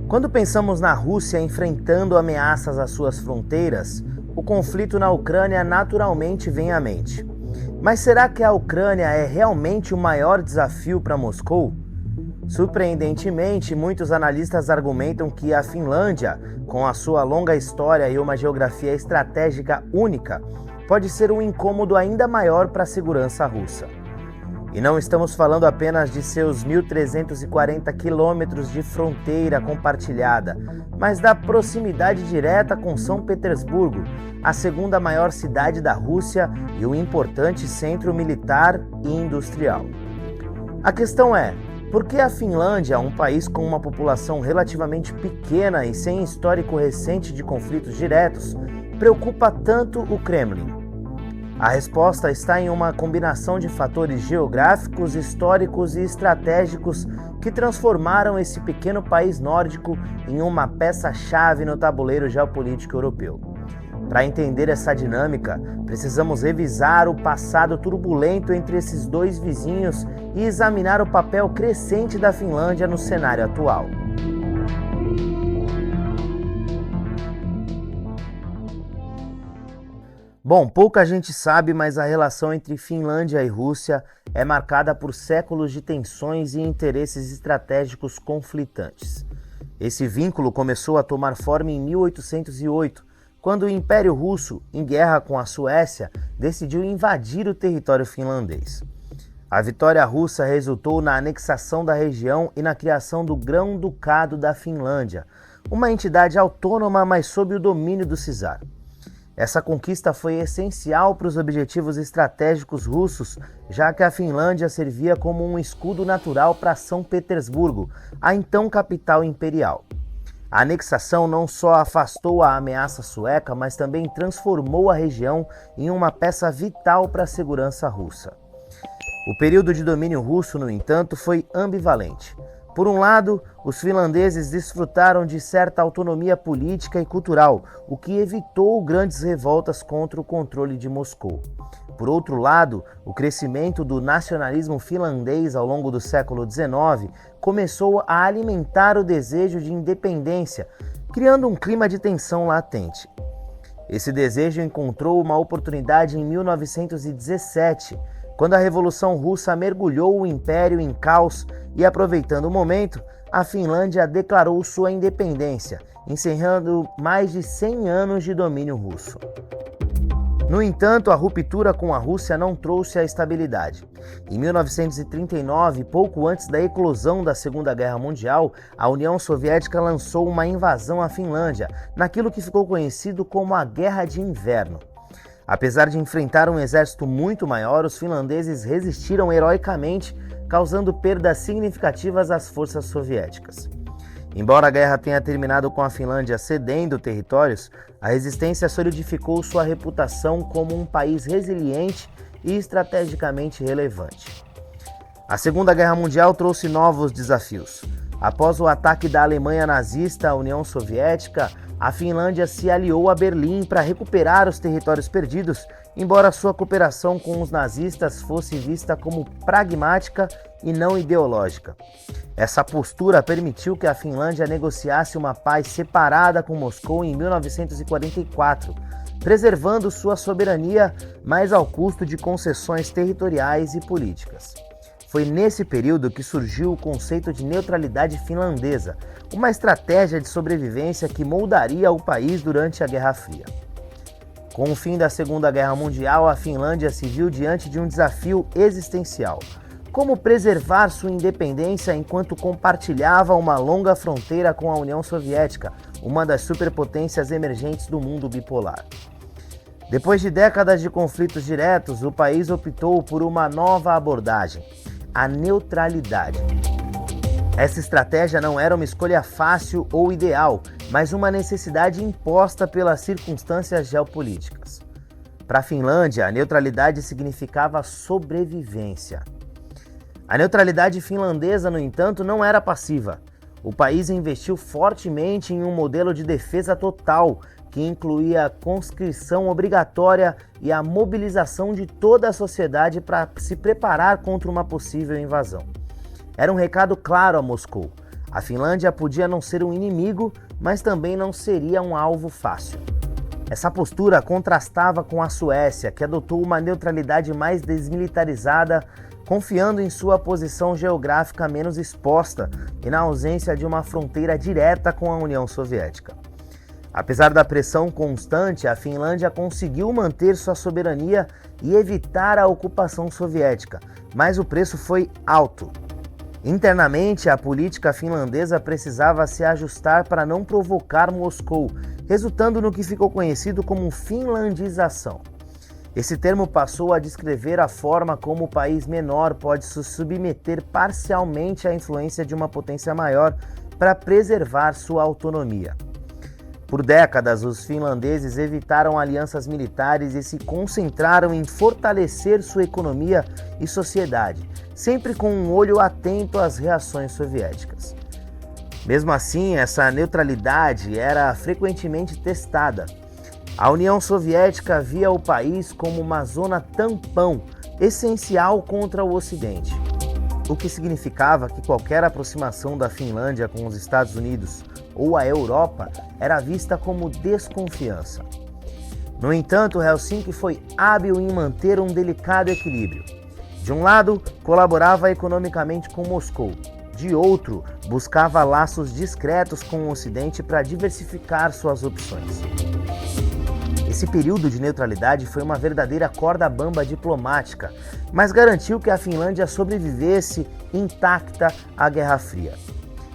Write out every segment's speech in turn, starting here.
Quando pensamos na Rússia enfrentando ameaças às suas fronteiras, o conflito na Ucrânia naturalmente vem à mente. Mas será que a Ucrânia é realmente o maior desafio para Moscou? Surpreendentemente, muitos analistas argumentam que a Finlândia, com a sua longa história e uma geografia estratégica única, pode ser um incômodo ainda maior para a segurança russa. E não estamos falando apenas de seus 1.340 quilômetros de fronteira compartilhada, mas da proximidade direta com São Petersburgo, a segunda maior cidade da Rússia e um importante centro militar e industrial. A questão é, por que a Finlândia, um país com uma população relativamente pequena e sem histórico recente de conflitos diretos, preocupa tanto o Kremlin? A resposta está em uma combinação de fatores geográficos, históricos e estratégicos que transformaram esse pequeno país nórdico em uma peça-chave no tabuleiro geopolítico europeu. Para entender essa dinâmica, precisamos revisar o passado turbulento entre esses dois vizinhos e examinar o papel crescente da Finlândia no cenário atual. Bom, pouca gente sabe, mas a relação entre Finlândia e Rússia é marcada por séculos de tensões e interesses estratégicos conflitantes. Esse vínculo começou a tomar forma em 1808, quando o Império Russo, em guerra com a Suécia, decidiu invadir o território finlandês. A vitória russa resultou na anexação da região e na criação do Grão-Ducado da Finlândia, uma entidade autônoma, mas sob o domínio do czar. Essa conquista foi essencial para os objetivos estratégicos russos, já que a Finlândia servia como um escudo natural para São Petersburgo, a então capital imperial. A anexação não só afastou a ameaça sueca, mas também transformou a região em uma peça vital para a segurança russa. O período de domínio russo, no entanto, foi ambivalente. Por um lado, os finlandeses desfrutaram de certa autonomia política e cultural, o que evitou grandes revoltas contra o controle de Moscou. Por outro lado, o crescimento do nacionalismo finlandês ao longo do século XIX começou a alimentar o desejo de independência, criando um clima de tensão latente. Esse desejo encontrou uma oportunidade em 1917, quando a Revolução Russa mergulhou o Império em caos e, aproveitando o momento, a Finlândia declarou sua independência, encerrando mais de 100 anos de domínio russo. No entanto, a ruptura com a Rússia não trouxe a estabilidade. Em 1939, pouco antes da eclosão da Segunda Guerra Mundial, a União Soviética lançou uma invasão à Finlândia, naquilo que ficou conhecido como a Guerra de Inverno. Apesar de enfrentar um exército muito maior, os finlandeses resistiram heroicamente, causando perdas significativas às forças soviéticas. Embora a guerra tenha terminado com a Finlândia cedendo territórios, a resistência solidificou sua reputação como um país resiliente e estrategicamente relevante. A Segunda Guerra Mundial trouxe novos desafios. Após o ataque da Alemanha nazista à União Soviética, a Finlândia se aliou a Berlim para recuperar os territórios perdidos, embora sua cooperação com os nazistas fosse vista como pragmática e não ideológica. Essa postura permitiu que a Finlândia negociasse uma paz separada com Moscou em 1944, preservando sua soberania, mas ao custo de concessões territoriais e políticas. Foi nesse período que surgiu o conceito de neutralidade finlandesa, uma estratégia de sobrevivência que moldaria o país durante a Guerra Fria. Com o fim da Segunda Guerra Mundial, a Finlândia se viu diante de um desafio existencial: como preservar sua independência enquanto compartilhava uma longa fronteira com a União Soviética, uma das superpotências emergentes do mundo bipolar. Depois de décadas de conflitos diretos, o país optou por uma nova abordagem: a neutralidade. Essa estratégia não era uma escolha fácil ou ideal, mas uma necessidade imposta pelas circunstâncias geopolíticas. Para a Finlândia, a neutralidade significava sobrevivência. A neutralidade finlandesa, no entanto, não era passiva. O país investiu fortemente em um modelo de defesa total, que incluía a conscrição obrigatória e a mobilização de toda a sociedade para se preparar contra uma possível invasão. Era um recado claro a Moscou: A Finlândia podia não ser um inimigo, mas também não seria um alvo fácil. Essa postura contrastava com a Suécia, que adotou uma neutralidade mais desmilitarizada, confiando em sua posição geográfica menos exposta e na ausência de uma fronteira direta com a União Soviética. Apesar da pressão constante, a Finlândia conseguiu manter sua soberania e evitar a ocupação soviética, mas o preço foi alto. Internamente, a política finlandesa precisava se ajustar para não provocar Moscou, resultando no que ficou conhecido como finlandização. Esse termo passou a descrever a forma como o país menor pode se submeter parcialmente à influência de uma potência maior para preservar sua autonomia. Por décadas, os finlandeses evitaram alianças militares e se concentraram em fortalecer sua economia e sociedade, sempre com um olho atento às reações soviéticas. Mesmo assim, essa neutralidade era frequentemente testada. A União Soviética via o país como uma zona tampão, essencial contra o Ocidente, o que significava que qualquer aproximação da Finlândia com os Estados Unidos ou a Europa era vista como desconfiança. No entanto, Helsinki foi hábil em manter um delicado equilíbrio. De um lado, colaborava economicamente com Moscou. De outro, buscava laços discretos com o Ocidente para diversificar suas opções. Esse período de neutralidade foi uma verdadeira corda bamba diplomática, mas garantiu que a Finlândia sobrevivesse intacta à Guerra Fria.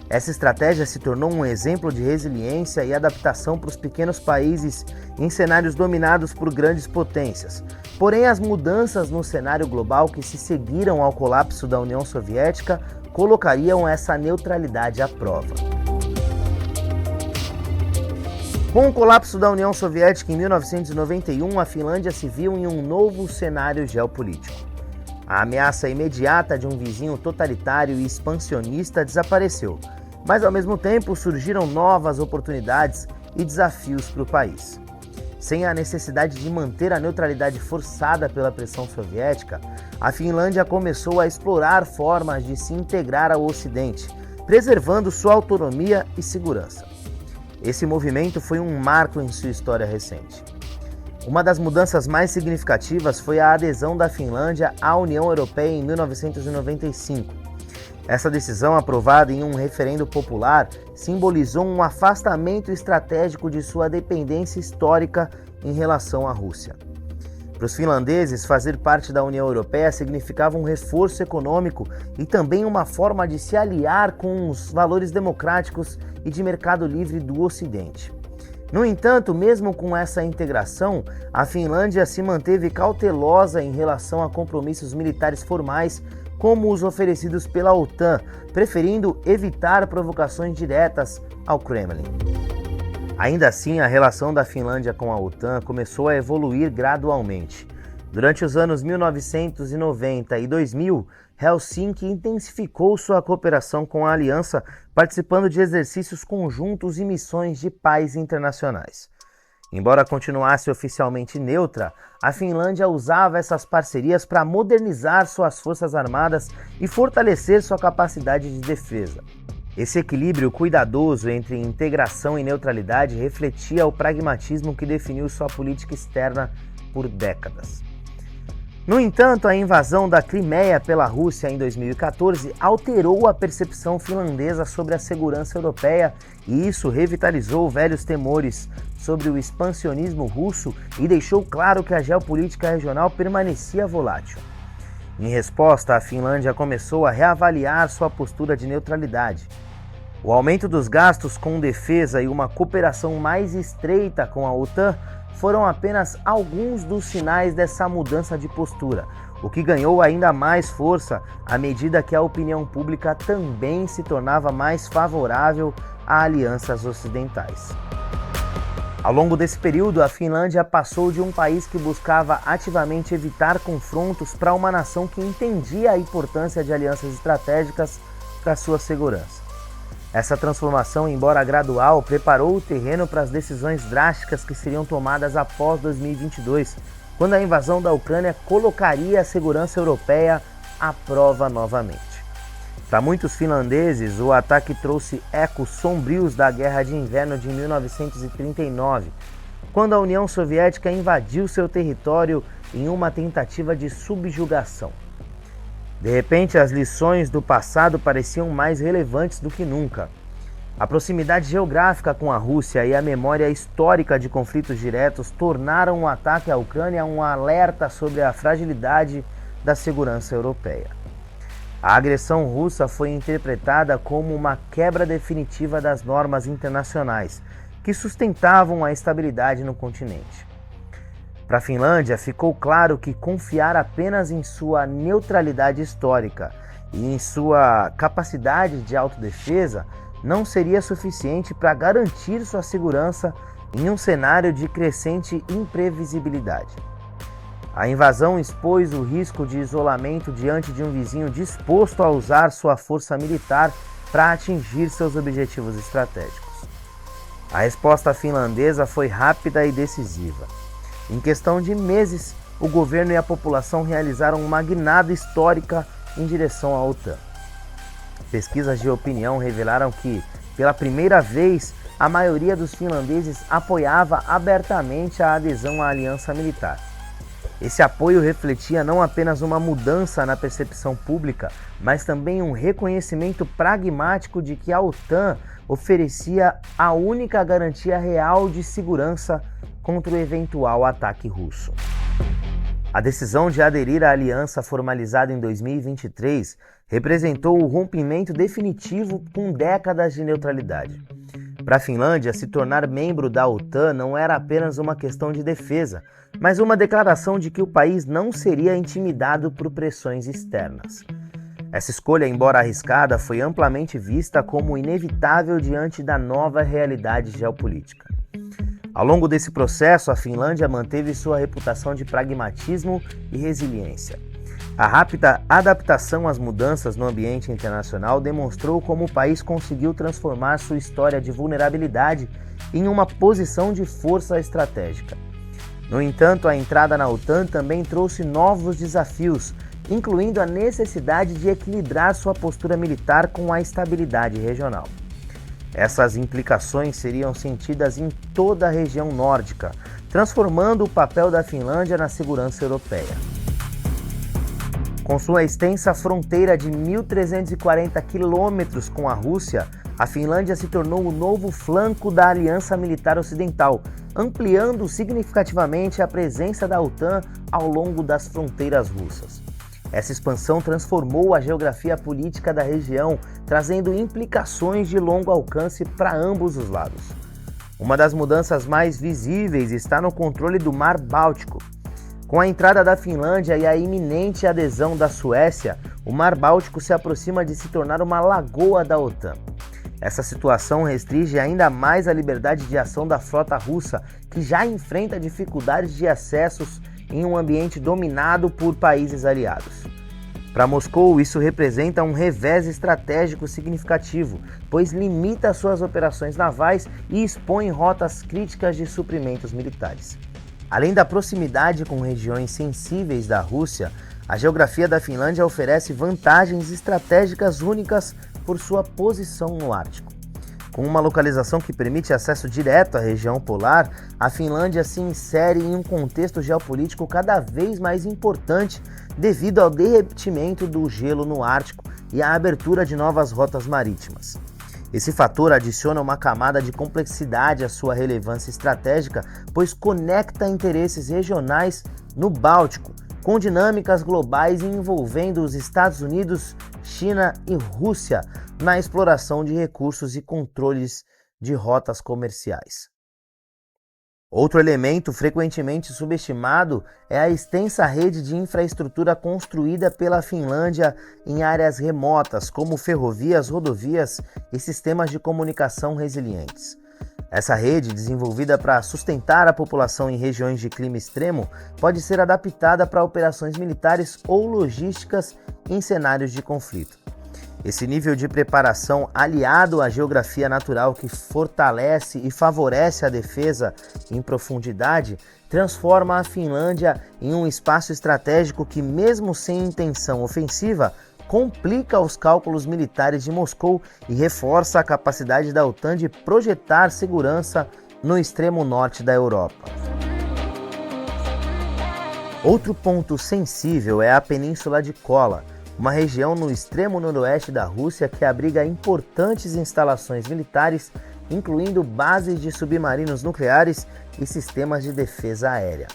Essa estratégia se tornou um exemplo de resiliência e adaptação para os pequenos países em cenários dominados por grandes potências. Porém, as mudanças no cenário global que se seguiram ao colapso da União Soviética colocariam essa neutralidade à prova. Com o colapso da União Soviética em 1991, a Finlândia se viu em um novo cenário geopolítico. A ameaça imediata de um vizinho totalitário e expansionista desapareceu, mas ao mesmo tempo surgiram novas oportunidades e desafios para o país. Sem a necessidade de manter a neutralidade forçada pela pressão soviética, a Finlândia começou a explorar formas de se integrar ao Ocidente, preservando sua autonomia e segurança. Esse movimento foi um marco em sua história recente. Uma das mudanças mais significativas foi a adesão da Finlândia à União Europeia em 1995. Essa decisão, aprovada em um referendo popular, simbolizou um afastamento estratégico de sua dependência histórica em relação à Rússia. Para os finlandeses, fazer parte da União Europeia significava um reforço econômico e também uma forma de se aliar com os valores democráticos e de mercado livre do Ocidente. No entanto, mesmo com essa integração, a Finlândia se manteve cautelosa em relação a compromissos militares formais, como os oferecidos pela OTAN, preferindo evitar provocações diretas ao Kremlin. Ainda assim, a relação da Finlândia com a OTAN começou a evoluir gradualmente. Durante os anos 1990 e 2000, Helsinki intensificou sua cooperação com a aliança, participando de exercícios conjuntos e missões de paz internacionais. Embora continuasse oficialmente neutra, a Finlândia usava essas parcerias para modernizar suas forças armadas e fortalecer sua capacidade de defesa. Esse equilíbrio cuidadoso entre integração e neutralidade refletia o pragmatismo que definiu sua política externa por décadas. No entanto, a invasão da Crimeia pela Rússia em 2014 alterou a percepção finlandesa sobre a segurança europeia e isso revitalizou velhos temores sobre o expansionismo russo e deixou claro que a geopolítica regional permanecia volátil. Em resposta, a Finlândia começou a reavaliar sua postura de neutralidade. O aumento dos gastos com defesa e uma cooperação mais estreita com a OTAN foram apenas alguns dos sinais dessa mudança de postura, o que ganhou ainda mais força à medida que a opinião pública também se tornava mais favorável a alianças ocidentais. Ao longo desse período, a Finlândia passou de um país que buscava ativamente evitar confrontos para uma nação que entendia a importância de alianças estratégicas para sua segurança. Essa transformação, embora gradual, preparou o terreno para as decisões drásticas que seriam tomadas após 2022, quando a invasão da Ucrânia colocaria a segurança europeia à prova novamente. Para muitos finlandeses, o ataque trouxe ecos sombrios da Guerra de Inverno de 1939, quando a União Soviética invadiu seu território em uma tentativa de subjugação. De repente, as lições do passado pareciam mais relevantes do que nunca. A proximidade geográfica com a Rússia e a memória histórica de conflitos diretos tornaram o ataque à Ucrânia um alerta sobre a fragilidade da segurança europeia. A agressão russa foi interpretada como uma quebra definitiva das normas internacionais que sustentavam a estabilidade no continente. Para a Finlândia, ficou claro que confiar apenas em sua neutralidade histórica e em sua capacidade de autodefesa não seria suficiente para garantir sua segurança em um cenário de crescente imprevisibilidade. A invasão expôs o risco de isolamento diante de um vizinho disposto a usar sua força militar para atingir seus objetivos estratégicos. A resposta finlandesa foi rápida e decisiva. Em questão de meses, o governo e a população realizaram uma guinada histórica em direção à OTAN. Pesquisas de opinião revelaram que, pela primeira vez, a maioria dos finlandeses apoiava abertamente a adesão à aliança militar. Esse apoio refletia não apenas uma mudança na percepção pública, mas também um reconhecimento pragmático de que a OTAN oferecia a única garantia real de segurança contra o eventual ataque russo. A decisão de aderir à aliança formalizada em 2023 representou o rompimento definitivo com décadas de neutralidade. Para a Finlândia, se tornar membro da OTAN não era apenas uma questão de defesa, mas uma declaração de que o país não seria intimidado por pressões externas. Essa escolha, embora arriscada, foi amplamente vista como inevitável diante da nova realidade geopolítica. Ao longo desse processo, a Finlândia manteve sua reputação de pragmatismo e resiliência. A rápida adaptação às mudanças no ambiente internacional demonstrou como o país conseguiu transformar sua história de vulnerabilidade em uma posição de força estratégica. No entanto, a entrada na OTAN também trouxe novos desafios, incluindo a necessidade de equilibrar sua postura militar com a estabilidade regional. Essas implicações seriam sentidas em toda a região nórdica, transformando o papel da Finlândia na segurança europeia. Com sua extensa fronteira de 1.340 quilômetros com a Rússia, a Finlândia se tornou o novo flanco da Aliança Militar Ocidental, ampliando significativamente a presença da OTAN ao longo das fronteiras russas. Essa expansão transformou a geografia política da região, trazendo implicações de longo alcance para ambos os lados. Uma das mudanças mais visíveis está no controle do Mar Báltico. Com a entrada da Finlândia e a iminente adesão da Suécia, o Mar Báltico se aproxima de se tornar uma lagoa da OTAN. Essa situação restringe ainda mais a liberdade de ação da frota russa, que já enfrenta dificuldades de acessos em um ambiente dominado por países aliados. Para Moscou, isso representa um revés estratégico significativo, pois limita suas operações navais e expõe rotas críticas de suprimentos militares. Além da proximidade com regiões sensíveis da Rússia, a geografia da Finlândia oferece vantagens estratégicas únicas por sua posição no Ártico. Com uma localização que permite acesso direto à região polar, a Finlândia se insere em um contexto geopolítico cada vez mais importante devido ao derretimento do gelo no Ártico e à abertura de novas rotas marítimas. Esse fator adiciona uma camada de complexidade à sua relevância estratégica, pois conecta interesses regionais no Báltico, com dinâmicas globais envolvendo os Estados Unidos, China e Rússia na exploração de recursos e controles de rotas comerciais. Outro elemento frequentemente subestimado é a extensa rede de infraestrutura construída pela Finlândia em áreas remotas, como ferrovias, rodovias e sistemas de comunicação resilientes. Essa rede, desenvolvida para sustentar a população em regiões de clima extremo, pode ser adaptada para operações militares ou logísticas em cenários de conflito. Esse nível de preparação, aliado à geografia natural que fortalece e favorece a defesa em profundidade, transforma a Finlândia em um espaço estratégico que, mesmo sem intenção ofensiva, complica os cálculos militares de Moscou e reforça a capacidade da OTAN de projetar segurança no extremo norte da Europa. Outro ponto sensível é a Península de Kola, uma região no extremo noroeste da Rússia que abriga importantes instalações militares, incluindo bases de submarinos nucleares e sistemas de defesa aérea.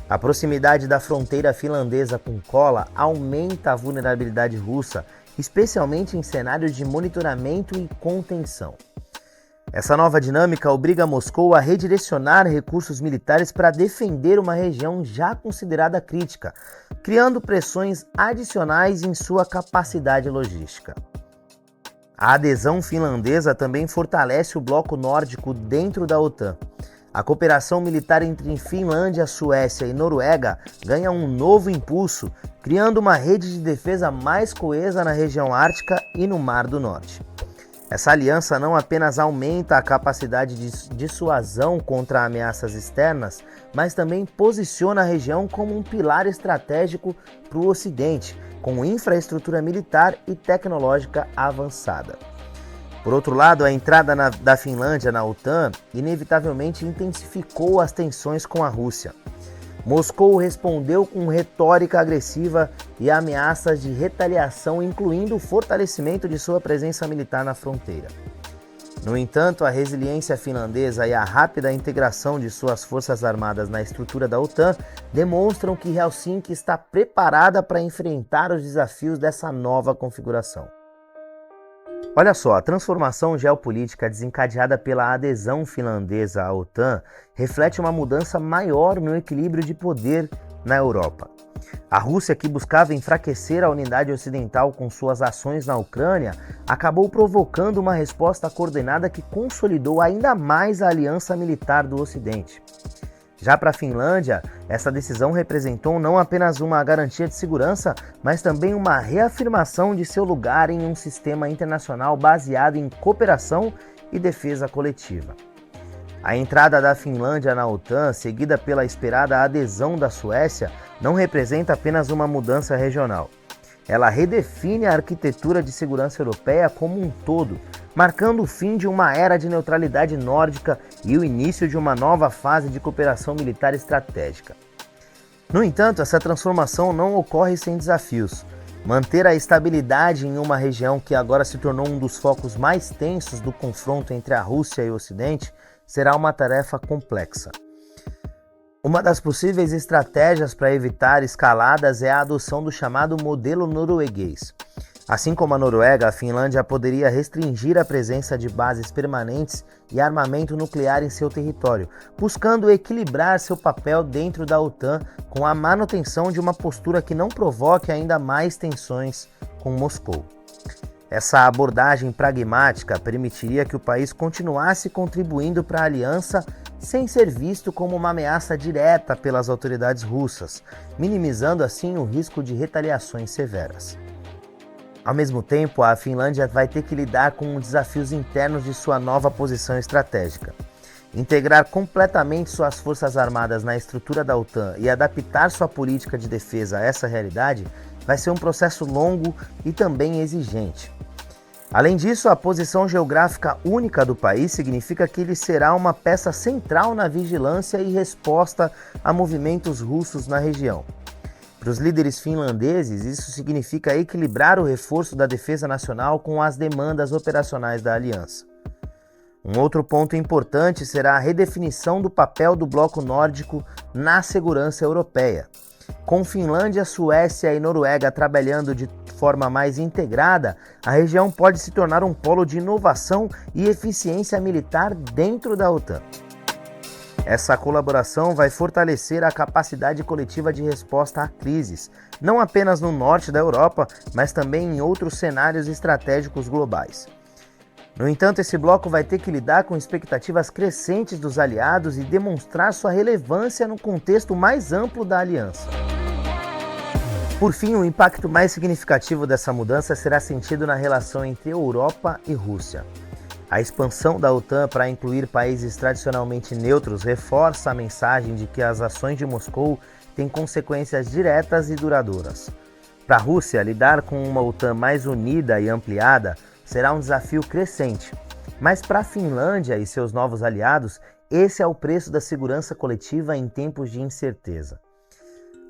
A proximidade da fronteira finlandesa com Kola aumenta a vulnerabilidade russa, especialmente em cenários de monitoramento e contenção. Essa nova dinâmica obriga Moscou a redirecionar recursos militares para defender uma região já considerada crítica, criando pressões adicionais em sua capacidade logística. A adesão finlandesa também fortalece o bloco nórdico dentro da OTAN. A cooperação militar entre Finlândia, Suécia e Noruega ganha um novo impulso, criando uma rede de defesa mais coesa na região ártica e no Mar do Norte. Essa aliança não apenas aumenta a capacidade de dissuasão contra ameaças externas, mas também posiciona a região como um pilar estratégico para o Ocidente, com infraestrutura militar e tecnológica avançada. Por outro lado, a entrada da Finlândia na OTAN inevitavelmente intensificou as tensões com a Rússia. Moscou respondeu com retórica agressiva e ameaças de retaliação, incluindo o fortalecimento de sua presença militar na fronteira. No entanto, a resiliência finlandesa e a rápida integração de suas forças armadas na estrutura da OTAN demonstram que Helsinki está preparada para enfrentar os desafios dessa nova configuração. Olha só, a transformação geopolítica desencadeada pela adesão finlandesa à OTAN reflete uma mudança maior no equilíbrio de poder na Europa. A Rússia, que buscava enfraquecer a unidade ocidental com suas ações na Ucrânia, acabou provocando uma resposta coordenada que consolidou ainda mais a aliança militar do Ocidente. Já para a Finlândia, essa decisão representou não apenas uma garantia de segurança, mas também uma reafirmação de seu lugar em um sistema internacional baseado em cooperação e defesa coletiva. A entrada da Finlândia na OTAN, seguida pela esperada adesão da Suécia, não representa apenas uma mudança regional. Ela redefine a arquitetura de segurança europeia como um todo, marcando o fim de uma era de neutralidade nórdica e o início de uma nova fase de cooperação militar estratégica. No entanto, essa transformação não ocorre sem desafios. Manter a estabilidade em uma região que agora se tornou um dos focos mais tensos do confronto entre a Rússia e o Ocidente será uma tarefa complexa. Uma das possíveis estratégias para evitar escaladas é a adoção do chamado modelo norueguês. Assim como a Noruega, a Finlândia poderia restringir a presença de bases permanentes e armamento nuclear em seu território, buscando equilibrar seu papel dentro da OTAN com a manutenção de uma postura que não provoque ainda mais tensões com Moscou. Essa abordagem pragmática permitiria que o país continuasse contribuindo para a aliança sem ser visto como uma ameaça direta pelas autoridades russas, minimizando assim o risco de retaliações severas. Ao mesmo tempo, a Finlândia vai ter que lidar com os desafios internos de sua nova posição estratégica. Integrar completamente suas forças armadas na estrutura da OTAN e adaptar sua política de defesa a essa realidade vai ser um processo longo e também exigente. Além disso, a posição geográfica única do país significa que ele será uma peça central na vigilância e resposta a movimentos russos na região. Para os líderes finlandeses, isso significa equilibrar o reforço da defesa nacional com as demandas operacionais da aliança. Um outro ponto importante será a redefinição do papel do bloco nórdico na segurança europeia. Com Finlândia, Suécia e Noruega trabalhando de forma mais integrada, a região pode se tornar um polo de inovação e eficiência militar dentro da OTAN. Essa colaboração vai fortalecer a capacidade coletiva de resposta a crises, não apenas no norte da Europa, mas também em outros cenários estratégicos globais. No entanto, esse bloco vai ter que lidar com expectativas crescentes dos aliados e demonstrar sua relevância no contexto mais amplo da aliança. Por fim, o impacto mais significativo dessa mudança será sentido na relação entre Europa e Rússia. A expansão da OTAN para incluir países tradicionalmente neutros reforça a mensagem de que as ações de Moscou têm consequências diretas e duradouras. Para a Rússia, lidar com uma OTAN mais unida e ampliada será um desafio crescente. Mas para a Finlândia e seus novos aliados, esse é o preço da segurança coletiva em tempos de incerteza.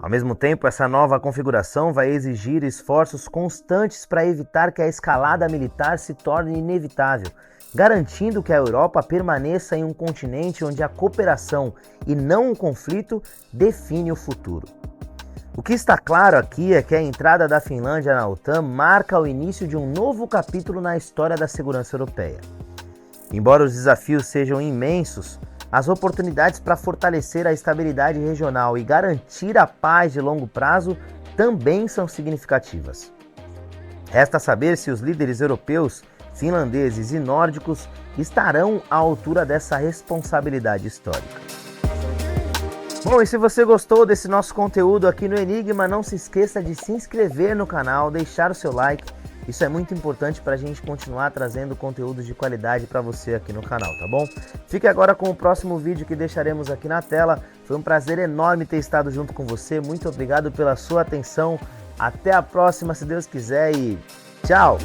Ao mesmo tempo, essa nova configuração vai exigir esforços constantes para evitar que a escalada militar se torne inevitável, garantindo que a Europa permaneça em um continente onde a cooperação e não o conflito define o futuro. O que está claro aqui é que a entrada da Finlândia na OTAN marca o início de um novo capítulo na história da segurança europeia. Embora os desafios sejam imensos, as oportunidades para fortalecer a estabilidade regional e garantir a paz de longo prazo também são significativas. Resta saber se os líderes europeus, finlandeses e nórdicos estarão à altura dessa responsabilidade histórica. Bom, e se você gostou desse nosso conteúdo aqui no Enigma, não se esqueça de se inscrever no canal, deixar o seu like. Isso é muito importante para a gente continuar trazendo conteúdos de qualidade para você aqui no canal, tá bom? Fique agora com o próximo vídeo que deixaremos aqui na tela. Foi um prazer enorme ter estado junto com você. Muito obrigado pela sua atenção. Até a próxima, se Deus quiser, e tchau!